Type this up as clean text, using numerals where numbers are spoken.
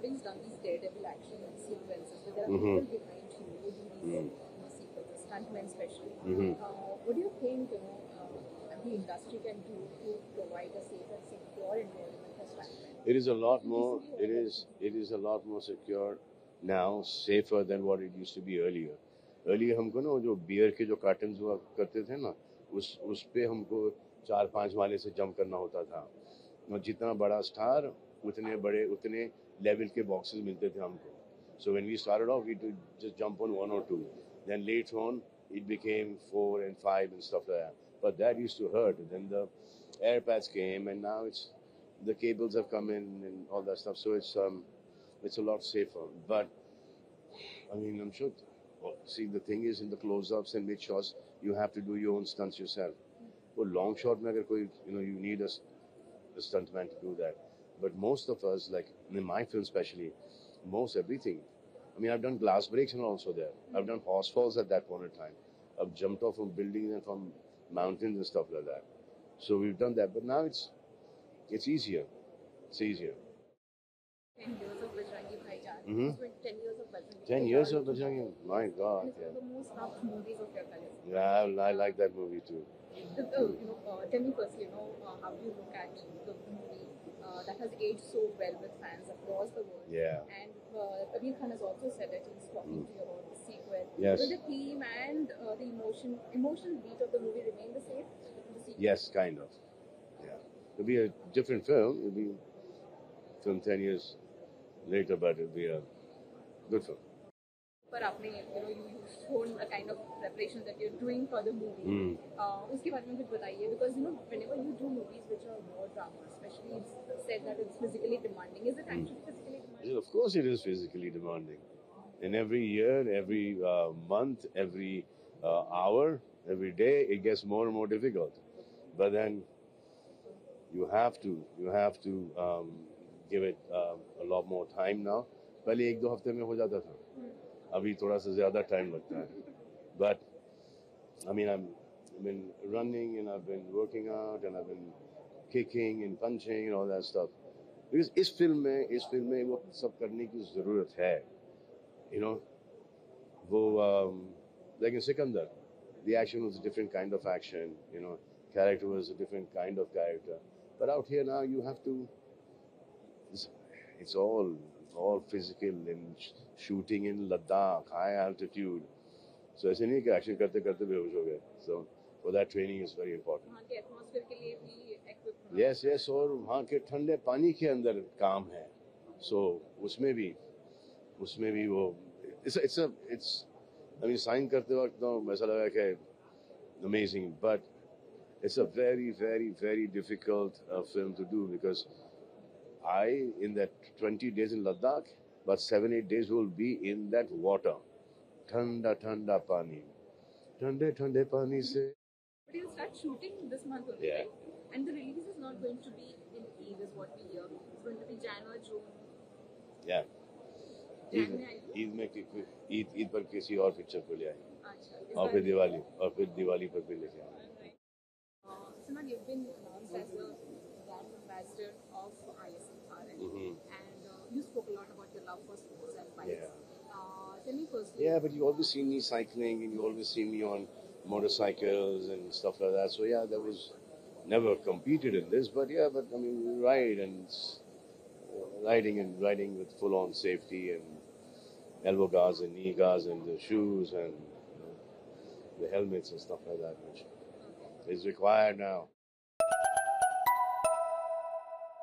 always done these daredevil action sequences, but there are people behind you who do these sequences, stuntmen especially. What do you think the industry can do to provide a safe and secure environment for stuntmen? It is a lot more. It is a lot more secure now, safer than what it used to be earlier. Earlier हमको ना वो जो beer के जो cottons हुआ करते थे ना, उस पे हमको 4-5 माले से जंप करना होता था. और जितना बड़ा स्टार उतने लेवल के बॉक्सेस मिलते थे हमको. So when we started off, we would just jump on 1 or 2. Then later on, it became 4 and 5 and stuff like that. But that used to hurt. Then the air pads came, and now the cables have come in and all that stuff. So it's a lot safer. But I mean, I'm sure. See, the thing is, in the close-ups and mid shots, you have to do your own stunts yourself. For long shot, mein agar koi, you need a stuntman to do that. But most of us, like in my film especially, most everything. I mean, I've done glass breaks and also there. I've done horse falls at that point in time. I've jumped off from buildings and from mountains and stuff like that. So we've done that. But now it's easier. It's easier. 10 years of Bajrangi Bhaijaan. 10 years of Bajrangi. 10 years of Bajrangi. My God. It's one of the most loved movies of your career. Yeah, I like that movie too. Tell me firstly, how do you look at the movie that has aged so well with fans across the world? Yeah. And Kabir Khan has also said that he's talking to you about the sequel. Yes. Will the theme and the emotional beat of the movie remain the same? Yes, kind of. Yeah. It'll be a different film. It'll be film 10 years later, but it'll be a good film. पर आपने you've shown the kind of preparation that you're doing for the movie. उसके बारे में कुछ बताइए, because whenever you do movies which are more drama, especially it's said that it's physically demanding. Is it actually physically demanding? Of course, it is physically demanding. And every year, every month, every hour, every day, it gets more and more difficult. But then you have to give it a lot more time now. पहले 1-2 हफ्ते में हो जाता था. अभी थोड़ा सा ज़्यादा टाइम लगता है. But I mean, I've been running and I've been working out and I've been kicking and punching and all that stuff. Because इस फिल्म में वो सब करने की ज़रूरत है. वो like in Sikandar, the action was a different kind of action. Character was a different kind of character. But out here now, you have to. It's all physical and shooting in Ladakh, high altitude. So ऐसे नहीं कि action करते करते बेहोश हो गए. So for that training is very important. वहाँ के atmosphere के लिए भी equipped. Yes, और वहाँ के ठंडे पानी के अंदर काम है. So उसमें भी वो it's I mean sign करते वक्त तो ऐसा लगा कि amazing, but it's a very, very, very difficult film to do because in that 20 days in Ladakh, but 7-8 days will be in that water. Thanda pani. Thande pani se. But you'll start shooting this month only, right? And the release is not going to be in Eid, is what we hear. It's going to be January or June. Yeah. Eid पर किसी और picture को ले आए. और फिर दिवाली पर भी लेके आए. Sinan, you've been announced as the brand ambassador of ISFRN, and you spoke a lot about your love for sports and bikes. Yeah. Tell me firstly. Yeah, but you always see me cycling, and you always see me on motorcycles and stuff like that. So yeah, that was never competed in this, but I mean, we ride and riding with full-on safety and elbow guards and knee guards and the shoes and the helmets and stuff like that, which is required now.